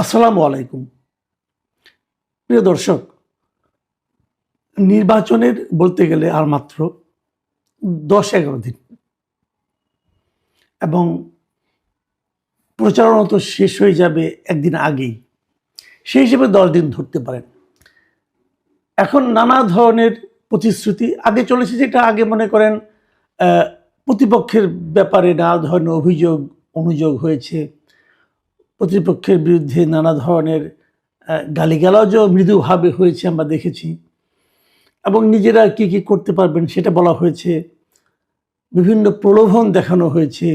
আসসালামু আলাইকুম। প্রিয় দর্শক, নির্বাচনের বলতে গেলে আর মাত্র 10-11 দিন এবং প্রচারণা তো শেষ হয়ে যাবে একদিন আগেই। সেই হিসেবে 10 দিন ধরতে পারেন। এখন নানা ধরনের প্রতিশ্রুতি আগে চলেছে, যেটা আগে মনে করেন প্রতিপক্ষের ব্যাপারে নানা ধরনের অনুযোগ হয়েছে। প্রতিপক্ষের বিরুদ্ধে নানা ধরনের গালিগালাজও মৃদুভাবে হয়েছে, আমরা দেখেছি। এবং নিজেরা কি কি করতে পারবেন সেটা বলা হয়েছে। বিভিন্ন প্রলোভন দেখানো হয়েছে,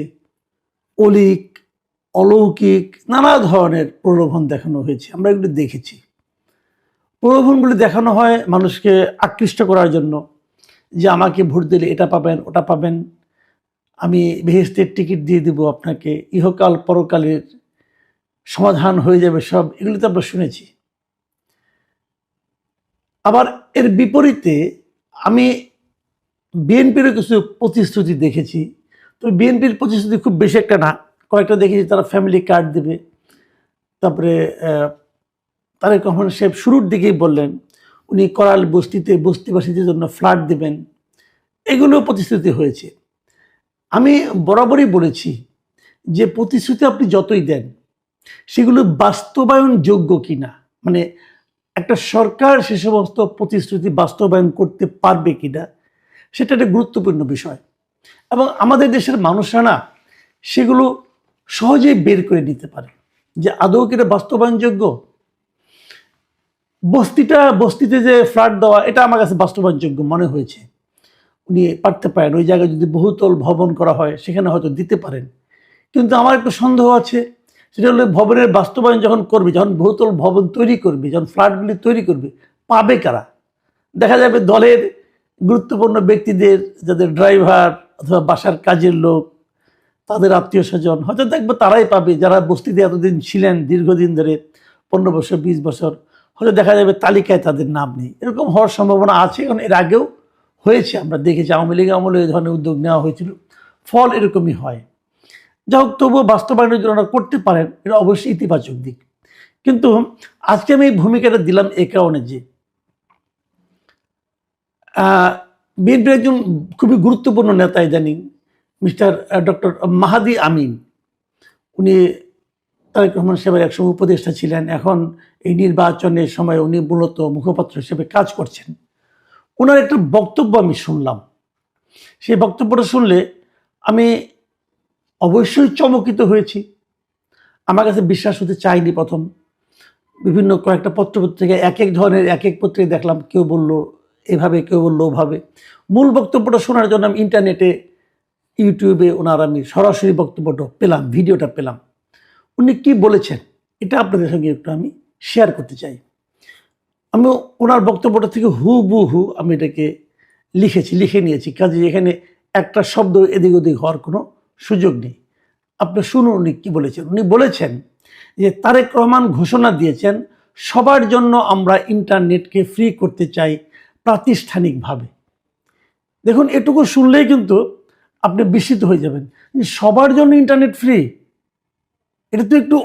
অলৌকিক নানা ধরনের প্রলোভন দেখানো হয়েছে, আমরা এগুলো দেখেছি। প্রলোভনগুলি দেখানো হয় মানুষকে আকৃষ্ট করার জন্য, যে আমাকে ভোট দিলে এটা পাবেন, ওটা পাবেন, আমি বেহেশতের টিকিট দিয়ে দেব আপনাকে, ইহকাল পরকালের সমাধান হয়ে যাবে সব, এগুলি তো আমরা শুনেছি। আবার এর বিপরীতে আমি বিএনপিরও কিছু প্রতিশ্রুতি দেখেছি। তো বিএনপির প্রতিশ্রুতি খুব বেশি একটা না, কয়েকটা দেখেছি। তারা ফ্যামিলি কার্ড দেবে, তারপরে তারেক রহমান সাহেব শুরুর দিকেই বললেন উনি করাল বস্তিতে বস্তিবাসীদের জন্য ফ্ল্যাট দেবেন, এগুলো প্রতিশ্রুতি হয়েছে। আমি বরাবরই বলেছি যে প্রতিশ্রুতি আপনি যতই দেন সেগুলো বাস্তবায়নযোগ্য কিনা, মানে একটা সরকার সে সমস্ত প্রতিশ্রুতি বাস্তবায়ন করতে পারবে কিনা, সেটা একটা গুরুত্বপূর্ণ বিষয়। এবং আমাদের দেশের মানুষরা না সেগুলো সহজেই বের করে নিতে পারে যে আদৌ কি এটা বাস্তবায়নযোগ্য। বস্তিতে যে ফ্ল্যাট দেওয়া, এটা আমার কাছে বাস্তবায়নযোগ্য মনে হয়েছে। উনি পারতে পারেন, ওই জায়গায় যদি বহুতল ভবন করা হয় সেখানে হয়তো দিতে পারেন। কিন্তু আমার একটু সন্দেহ আছে, সেটা হলো ভবনের বাস্তবায়ন যখন করবে, যখন বহুতল ভবন তৈরি করবে, যখন ফ্ল্যাটগুলি তৈরি করবে, পাবে কারা? দেখা যাবে দলের গুরুত্বপূর্ণ ব্যক্তিদের, যাদের ড্রাইভার অথবা বাসার কাজের লোক, তাদের আত্মীয় স্বজন, হয়তো দেখবো তারাই পাবে, যারা বস্তিতে এতদিন ছিলেন দীর্ঘদিন ধরে, 15 বছর 20 বছর, হয়তো দেখা যাবে তালিকায় তাদের নাম নেই। এরকম হওয়ার সম্ভাবনা আছে, কারণ এর আগেও হয়েছে, আমরা দেখেছি। আওয়ামী লীগ আমলে এই ধরনের উদ্যোগ নেওয়া হয়েছিল, ফল এরকমই হয়। যা হোক, তবুও বাস্তবায়নের জন্য করতে পারেন, এটা অবশ্যই ইতিবাচক দিক। কিন্তু আজকে আমি এই ভূমিকাটা দিলাম এ কারণে যে বিএনপির একজন খুবই গুরুত্বপূর্ণ নেতা ইদানিং, মিস্টার ডক্টর মাহাদি আমিন, উনি তারেক রহমান সাহেবের একসময় উপদেষ্টা ছিলেন। এখন এই নির্বাচনের সময় উনি মূলত মুখপাত্র হিসেবে কাজ করছেন। ওনার একটা বক্তব্য আমি শুনলাম। সেই বক্তব্যটা শুনলে আমি অবশ্যই চমকিত হয়েছি। আমার কাছে বিশ্বাস হতে চাইনি প্রথম। বিভিন্ন কয়েকটা পত্রপত্রিকায় এক এক ধরনের এক এক পত্রিকায় দেখলাম, কেউ বললো এভাবে, কেউ বললো ওভাবে। মূল বক্তব্যটা শোনার জন্য আমি ইন্টারনেটে, ইউটিউবে আমি সরাসরি বক্তব্যটা পেলাম, ভিডিওটা পেলাম। উনি কি বলেছেন এটা আপনাদের সঙ্গে একটু আমি শেয়ার করতে চাই। আমি ওনার বক্তব্যটা থেকে হুবহু আমি এটাকে লিখে নিয়েছি, কাজে এখানে একটা শব্দ এদিক ওদিক হওয়ার কোনো সুযোগ নেই। আপনি শুনুন উনি কি বলেছেন। উনি বলেছেন যে তারেক রহমান ঘোষণা দিয়েছেন সবার জন্য আমরা ইন্টারনেটকে ফ্রি করতে চাই প্রাতিষ্ঠানিকভাবে। দেখুন, এটুকু শুনলেই কিন্তু আপনি বিস্মিত হয়ে যাবেন, সবার জন্য ইন্টারনেট ফ্রি। এটা তো একটু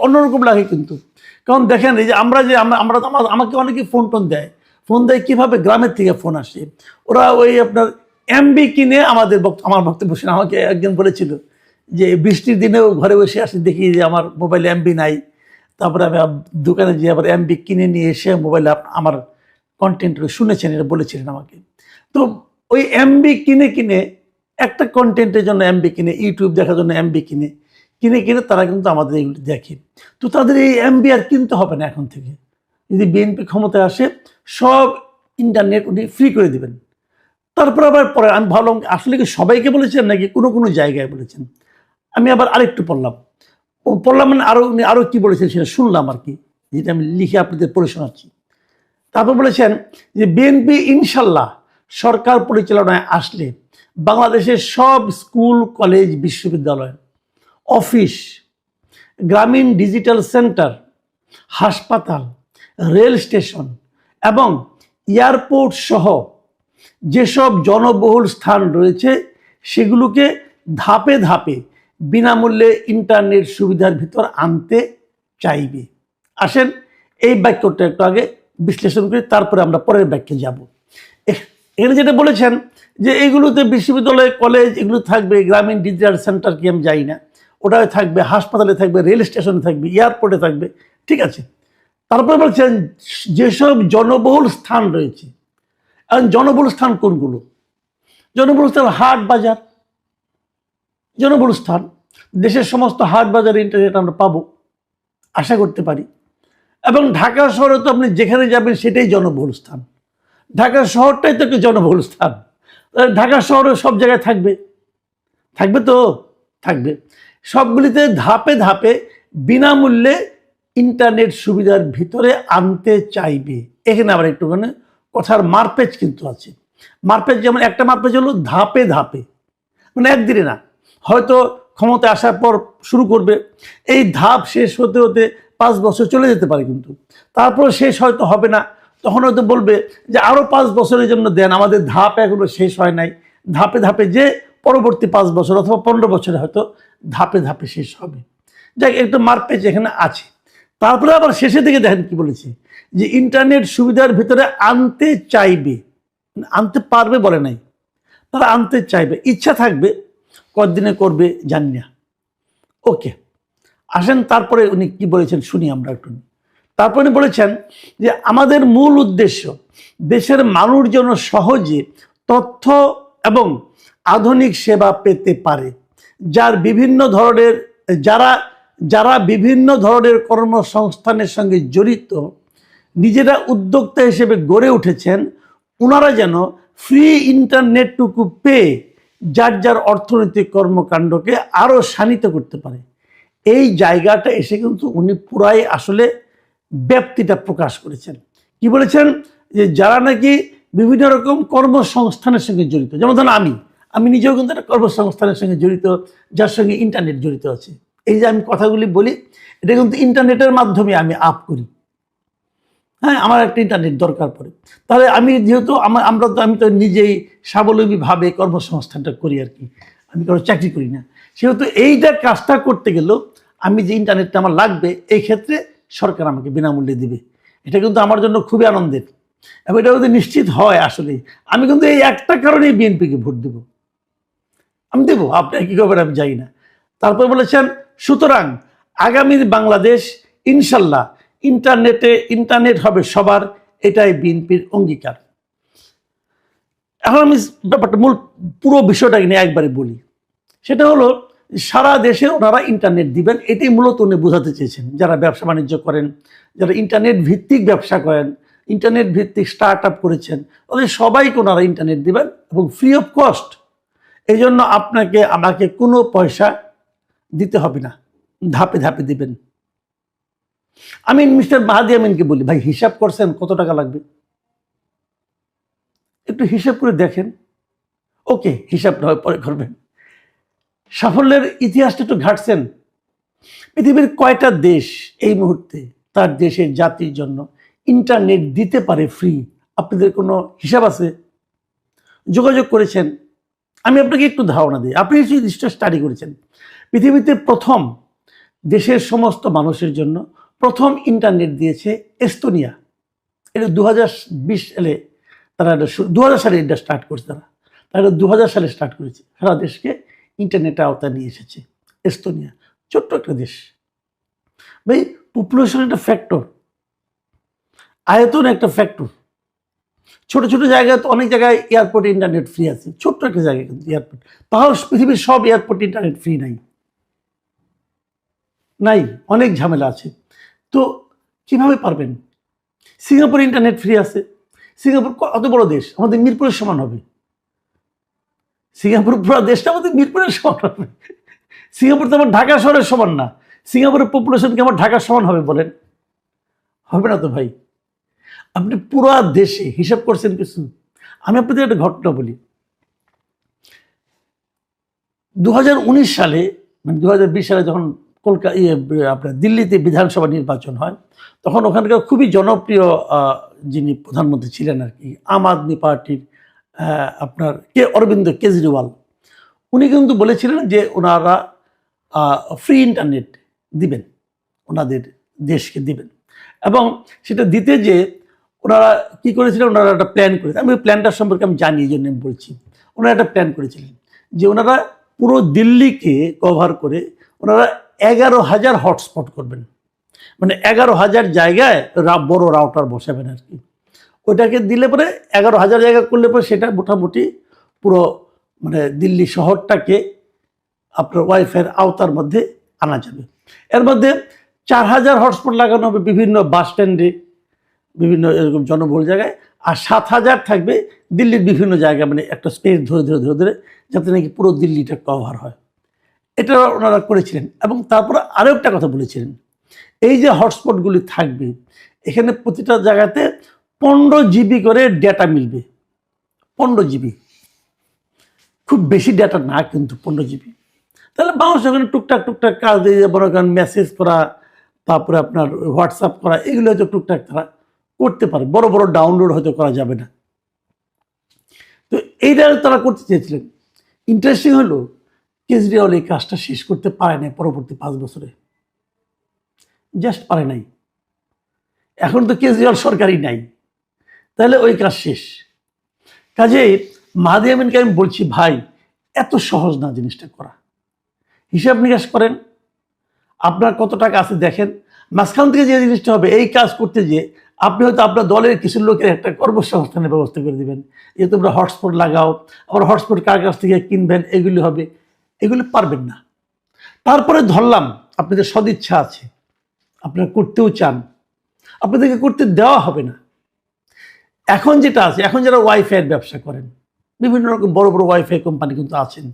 অন্যরকম লাগে কিন্তু। কারণ দেখেন, এই যে আমাকে অনেকে ফোন দেয় কিভাবে, গ্রামের থেকে ফোন আসে, ওরা ওই আপনার এমবি কিনে আমার বক্তব্য শুনে। আমাকে একজন বলেছিল যে বৃষ্টির দিনেও ঘরে বসে আসে, দেখি যে আমার মোবাইলে এমবি নাই, তারপরে আমি দোকানে যেয়ে আবার এমবি কিনে নিয়ে এসে মোবাইলে আমার কন্টেন্ট শুনেছেন, এটা বলেছিলেন আমাকে। তো ওই এমবি কিনে একটা কন্টেন্টের জন্য এমবি কিনে, ইউটিউব দেখার জন্য এমবি কিনে তারা কিন্তু আমাদের এইগুলি দেখে। তো তাদের এই এমবি আর কিনতে হবে না এখন থেকে। যদি বিএনপি ক্ষমতায় আসে, সব ইন্টারনেট উনি ফ্রি করে দেবেন। তারপর আবার পরে আমি ভাবলাম আসলে কি সবাইকে বলেছেন নাকি কোনো জায়গায় বলেছেন। আমি আবার আরেকটু পড়লাম, মানে উনি আরও কি বলেছেন সেটা শুনলাম আর কি, যেটা আমি লিখে আপনাদের পড়ে শোনাচ্ছি। তারপর বলেছেন যে বিএনপি ইনশাল্লাহ সরকার পরিচালনায় আসলে বাংলাদেশের সব স্কুল, কলেজ, বিশ্ববিদ্যালয়, অফিস, গ্রামীণ ডিজিটাল সেন্টার, হাসপাতাল, রেল স্টেশন এবং এয়ারপোর্ট সহ যেসব জনবহুল স্থান রয়েছে সেগুলোকে ধাপে ধাপে বিনামূল্যে ইন্টারনেট সুবিধার ভিতর আনতে চাইবে। আসেন এই বাক্যটা একটু আগে বিশ্লেষণ করি, তারপরে আমরা পরের বাক্যে যাব। এখানে যেটা বলেছেন যে এইগুলোতে বিশ্ববিদ্যালয়, কলেজ এগুলো থাকবে, গ্রামীণ ডিজিটাল সেন্টার কি আমি যাই না, ওটাই থাকবে, হাসপাতালে থাকবে, রেল স্টেশনে থাকবে, এয়ারপোর্টে থাকবে, ঠিক আছে। তারপরে বলছেন যেসব জনবহুল স্থান রয়েছে। এখন জনবহুল স্থান কোনগুলো? জনবহুল স্থান হাট বাজার, জনবহুল স্থান। দেশের সমস্ত হাট বাজারে ইন্টারনেট আমরা পাবো, আশা করতে পারি। এবং ঢাকা শহরে তো আপনি যেখানে যাবেন সেটাই জনবহুল স্থান। ঢাকা শহরটাই তো একটা জনবহুল স্থান। ঢাকা শহরে সব জায়গায় থাকবে, থাকবে তো থাকবে। সবগুলিতে ধাপে ধাপে বিনামূল্যে ইন্টারনেট সুবিধার ভিতরে আনতে চাইবে। এখানে আবার একটুখানি কথার মারপেচ কিন্তু আছে। মারপেচ যেমন একটা মারপেচ হলো ধাপে ধাপে, মানে একদিনে না, হয়তো ক্ষমতায় আসার পর শুরু করবে, এই ধাপ শেষ হতে হতে 5 বছর চলে যেতে পারে, কিন্তু তারপর শেষ হয়তো হবে না, তখন হয়তো বলবে যে আরও 5 বছরের জন্য দেন, আমাদের ধাপ এখনো শেষ হয় নাই। ধাপে ধাপে যে পরবর্তী 5 বছর অথবা 15 বছরে হয়তো ধাপে ধাপে শেষ হবে। যাক, একটু মারপেচ এখানে আছে। তারপরে আবার শেষের দিকে দেখেন কি বলেছে, যে ইন্টারনেট সুবিধার ভিতরে আনতে চাইবে, আনতে পারবে বলে নাই, তারা আনতে চাইবে, ইচ্ছা থাকবে, কতদিনে করবে জানি না। ওকে, আসেন তারপরে উনি কি বলেছেন শুনি আমরা একটু। তারপরে বলেছেন যে আমাদের মূল উদ্দেশ্য দেশের মানুষ যেন সহজে তথ্য এবং আধুনিক সেবা পেতে পারে, যার বিভিন্ন ধরনের যারা বিভিন্ন ধরনের কর্মসংস্থানের সঙ্গে জড়িত, নিজেরা উদ্যোক্তা হিসেবে গড়ে উঠেছেন, ওনারা যেন ফ্রি ইন্টারনেটটুকু পেয়ে যার যার অর্থনৈতিক কর্মকাণ্ডকে আরও শানিত করতে পারে। এই জায়গাটা এসে কিন্তু উনি পুরাই আসলে ব্যাপ্তিটা প্রকাশ করেছেন। কি বলেছেন, যে যারা নাকি বিভিন্ন রকম কর্মসংস্থানের সঙ্গে জড়িত, যেমন ধরুন আমি নিজেও কিন্তু একটা কর্মসংস্থানের সঙ্গে জড়িত, যার সঙ্গে ইন্টারনেট জড়িত আছে। এই যে আমি কথাগুলি বলি, এটা কিন্তু ইন্টারনেটের মাধ্যমে আমি আপ করি। হ্যাঁ, আমার একটা ইন্টারনেট দরকার পড়ে, তাহলে আমি যেহেতু আমি তো নিজেই স্বাবলম্বীভাবে কর্মসংস্থানটা করি আর কি, আমি কোনো চাকরি করি না, সেহেতু এইটা কাজটা করতে গেলেও আমি যে ইন্টারনেটটা আমার লাগবে, এই ক্ষেত্রে সরকার আমাকে বিনামূল্যে দিবে। এটা কিন্তু আমার জন্য খুবই আনন্দের, এবং এটা যদি নিশ্চিত হয় আসলে আমি কিন্তু এই একটা কারণেই বিএনপিকে ভোট দেব। আমি দেবো, আপনি কি করবেন আমি জানি না। তারপর বলেছেন সুতরাং আগামীর বাংলাদেশ ইনশাল্লাহ ইন্টারনেট হবে সবার, এটাই বিএনপির অঙ্গীকার। এখন আমি ব্যাপারটা মূল পুরো বিষয়টাকে নিয়ে একবারে বলি। সেটা হলো সারা দেশে ওনারা ইন্টারনেট দিবেন, এটাই মূলত উনি বোঝাতে চেয়েছেন। যারা ব্যবসা বাণিজ্য করেন, যারা ইন্টারনেট ভিত্তিক ব্যবসা করেন, ইন্টারনেট ভিত্তিক স্টার্ট আপ করেছেন, ওদের সবাইকে ওনারা ইন্টারনেট দিবেন এবং ফ্রি অফ কস্ট। এই জন্য আমাকে কোনো পয়সা দিতে হবে না, ধাপে ধাপে দিবেন। আমি মিস্টার মাহাদি আমিনকে বলি, ভাই হিসাব করছেন কত টাকা লাগবে? একটু হিসাব করে দেখেন। ওকে, হিসাব না হয় পরে করবেন। সাফল্যের ইতিহাসটা একটু ঘাটছেন। পৃথিবীর কয়টা দেশ এই মুহূর্তে তার দেশের জাতির জন্য ইন্টারনেট দিতে পারে ফ্রি? আপনাদের কোনো হিসাব আছে? যোগাযোগ করেছেন? আমি আপনাকে একটু ধারণা দিই, আপনি নিশ্চয় স্টাডি করেছেন। পৃথিবীতে প্রথম দেশের সমস্ত মানুষের জন্য প্রথম ইন্টারনেট দিয়েছে এস্তোনিয়া। এটা 2020 সালে তারা 2000 সালে এটা স্টার্ট করছে। তারা 2000 সালে স্টার্ট করেছে, সারা দেশকে ইন্টারনেটের আওতায় নিয়ে এসেছে এস্তোনিয়া। ছোট্ট একটা দেশ ভাই, পপুলেশন একটা ফ্যাক্টর, আয়তন একটা ফ্যাক্টর। ছোট ছোট জায়গায় তো অনেক জায়গায় এয়ারপোর্টে ইন্টারনেট ফ্রি আছে, ছোট্ট একটা জায়গায় কিন্তু এয়ারপোর্ট। তাহলে পৃথিবীর সব এয়ারপোর্টে ইন্টারনেট ফ্রি নাই, অনেক ঝামেলা আছে। তো কিভাবে পারবেন? সিঙ্গাপুরে ইন্টারনেট ফ্রি আছে। সিঙ্গাপুর অত বড় দেশ, আমাদের মিরপুরের সমান হবে। সিঙ্গাপুর পুরো দেশটা আমাদের মিরপুরের সমান হবে। সিঙ্গাপুর তো আমার ঢাকা শহরের সমান না। সিঙ্গাপুরের পপুলেশন কি আমার ঢাকার সমান হবে বলেন? হবে না তো ভাই। আপনি পুরো দেশে হিসাব করছেন কিছু? আমি আপনাদের একটা ঘটনা বলি। 2019 সালে, মানে 2020 সালে যখন আপনার দিল্লিতে বিধানসভা নির্বাচন হয়, তখন ওখানকার খুবই জনপ্রিয় যিনি প্রধানমন্ত্রী ছিলেন আর কি, আম আদমি পার্টির আপনার অরবিন্দ কেজরিওয়াল, উনি কিন্তু বলেছিলেন যে ওনারা ফ্রি ইন্টারনেট দিবেন, ওনাদের দেশকে দিবেন। এবং সেটা দিতে যে ওনারা কি করেছিলেন, ওনারা একটা প্ল্যান করেছিলেন, আমি প্ল্যানটার সম্পর্কে আমি জানি, এই জন্য আমি বলছি। ওনারা একটা প্ল্যান করেছিলেন যে ওনারা পুরো দিল্লিকে কভার করে ওনারা 11,000 হটস্পট করবেন, মানে 11,000 জায়গায় বড় রাউটার বসাবেন আর কি। ওইটাকে দিলে পরে 11,000 জায়গা করলে পরে সেটা মোটামুটি পুরো মানে দিল্লি শহরটাকে আপনার ওয়াইফাইয়ের আওতার মধ্যে আনা যাবে। এর মধ্যে 4,000 হটস্পট লাগানো হবে বিভিন্ন বাস স্ট্যান্ডে, বিভিন্ন এরকম জনবহুল জায়গায়, আর 7,000 থাকবে দিল্লির বিভিন্ন জায়গায়, মানে একটা স্পেস ধরে ধরে ধরে ধরে, যাতে নাকি পুরো দিল্লিটা কভার হয়। এটা ওনারা করেছিলেন। এবং তারপরে আরও একটা কথা বলেছিলেন, এই যে হটস্পটগুলি থাকবে এখানে প্রতিটা জায়গাতে 15 জিবি করে ডেটা মিলবে। 15 জিবি, খুব বেশি ডেটা না কিন্তু 15 জিবি। তাহলে মানুষ ওখানে টুকটাক টুকটাক কাজ দিয়ে মনে করেন মেসেজ করা, তারপরে আপনার হোয়াটসঅ্যাপ করা, এগুলো হয়তো টুকটাক তারা করতে পারে, বড় বড় ডাউনলোড হয়তো করা যাবে না। তো এইটা তারা করতে চেয়েছিলেন। ইন্টারেস্টিং হলো কেজরিওয়াল এই কাজটা শেষ করতে পারে নাই পরবর্তী 5 বছরে, জাস্ট পারে নাই। এখন তো কেজরিওয়াল সরকারই নাই, তাহলে ওই কাজ শেষ। কাজেই মাহাদি আমিনকে আমি বলছি, ভাই এত সহজ না জিনিসটা করা। হিসাব নিকাশ করেন, আপনার কত টাকা আছে দেখেন, মাঝখান থেকে যে জিনিসটা হবে এই কাজ করতে যে আপনি হয়তো আপনার দলের কিছু লোকের একটা কর্মসংস্থানের ব্যবস্থা করে দিবেন, যে তোমরা হটস্পট লাগাও, আবার হটস্পট কার কাছ থেকে কিনবেন, এগুলি হবে, এগুলি পারবেন না। তারপরে ধরলাম আপনাদের সদিচ্ছা আছে, আপনারা করতেও চান, আপনাদেরকে করতে দেওয়া হবে না। এখন যেটা আছে, এখন যারা ওয়াইফাইয়ের ব্যবসা করেন, বিভিন্ন রকম বড় বড় ওয়াইফাই কোম্পানি কিন্তু আছেন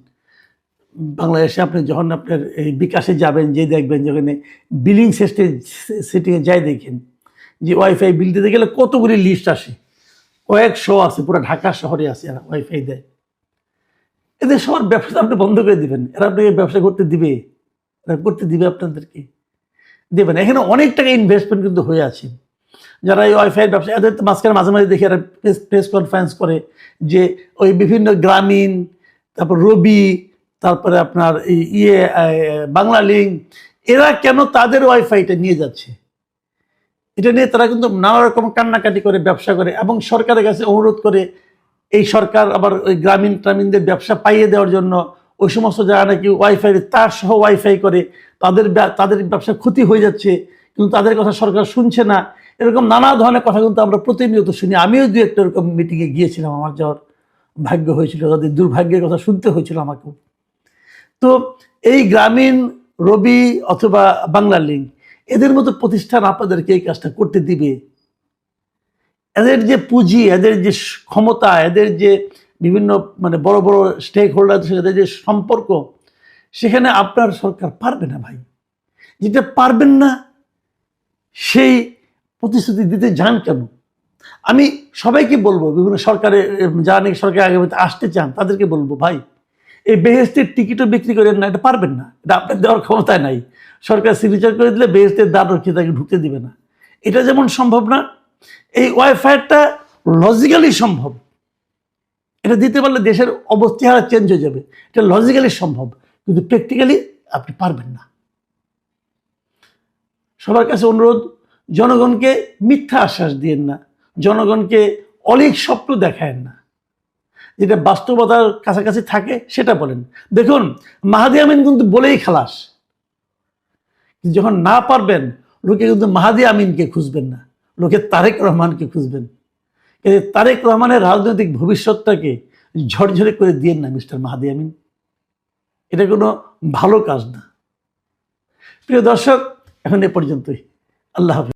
বাংলাদেশে। আপনি যখন আপনার এই বিকাশে যাবেন, যে দেখবেন যেখানে বিলিং সেটিংয়ে যাই দেখেন যে ওয়াইফাই বিল দিতে গেলে কতগুলি লিস্ট আসে, কয়েকশো আছে, পুরো ঢাকা শহরে আছে এরা ওয়াইফাই দেয়। এদের সবার ব্যবসা আপনি বন্ধ করে দিবেন, এরা আপনাকে ব্যবসা করতে দিবে? এরা করতে দিবে আপনাদেরকে? দেবে না। এখানে অনেক টাকা ইনভেস্টমেন্ট কিন্তু হয়ে আছে। যারা এই ওয়াইফাইয়ের ব্যবসা, এদের মাঝখানে মাঝে মাঝে দেখি এরা প্রেস কনফারেন্স করে যে ওই বিভিন্ন গ্রামীণ, তারপর রবি, তারপরে আপনার বাংলা লিঙ্ক, এরা কেন তাদের ওয়াইফাইটা নিয়ে যাচ্ছে, এটা নিয়ে তারা কিন্তু নানা রকম কান্নাকাটি করে, ব্যবসা করে, এবং সরকারের কাছে অনুরোধ করে। এই সরকার আবার ওই গ্রামীণদের ব্যবসা পাইয়ে দেওয়ার জন্য ওই সমস্ত জায়গা নাকি ওয়াইফাই তার সহ ওয়াইফাই করে, তাদের ব্যবসার ক্ষতি হয়ে যাচ্ছে, কিন্তু তাদের কথা সরকার শুনছে না। এরকম নানা ধরনের কথা কিন্তু আমরা প্রতিনিয়ত শুনি। আমিও দু একটা এরকম মিটিংয়ে গিয়েছিলাম, আমার যাওয়ার ভাগ্য হয়েছিল, তাদের দুর্ভাগ্যের কথা শুনতে হয়েছিল আমাকেও। তো এই গ্রামীণ, রবি অথবা বাংলা লিঙ্ক, এদের মতো প্রতিষ্ঠান আপনাদেরকে এই কাজটা করতে দিবে? এদের যে পুঁজি, এদের যে ক্ষমতা, এদের যে বিভিন্ন মানে বড় বড় স্টেক হোল্ডারদের সাথে যে সম্পর্ক, সেখানে আপনার সরকার পারবে না ভাই। যেটা পারবেন না সেই প্রতিশ্রুতি দিতে যান কেন? আমি সবাইকে বলবো, বিভিন্ন সরকারের যারা নাকি সরকার আগামীতে আসতে চান তাদেরকে বলবো, ভাই এই বেহেস্তের টিকিটও বিক্রি করেন না, এটা পারবেন না, এটা আপনার দেওয়ার ক্ষমতায় নাই। সরকার সিগনেচার করে দিলে বেহেস্তের দ্বার রক্ষিত তাকে ঢুকতে দিবে না, এটা যেমন সম্ভব না, এই ওয়াইফাইটা লজিক্যালি সম্ভব। এটা দিতে পারলে দেশের অবস্থা চেঞ্জ হয়ে যাবে, এটা লজিক্যালি সম্ভব, কিন্তু প্র্যাকটিক্যালি আপনি পারবেন না। সবার কাছে অনুরোধ, জনগণকে মিথ্যা আশ্বাস দিয়েন না, জনগণকে অলিক স্বপ্ন দেখায়েন না, যেটা বাস্তবতার কাছাকাছি থাকে সেটা বলেন। দেখুন মাহাদি আমিন কিন্তু বলেই খালাস, যখন না পারবেন লোকে কিন্তু মাহাদি আমিনকে খুঁজবেন না, লোকে তারেক রহমানকে খুঁজবেন। তারেক রহমানের রাজনৈতিক ভবিষ্যৎটাকে ঝরঝরে করে দিয়েন না মিস্টার মাহাদি আমিন, এটা কোনো ভালো কাজ না। প্রিয় দর্শক, এখন এ পর্যন্তই। আল্লাহ হাফেজ।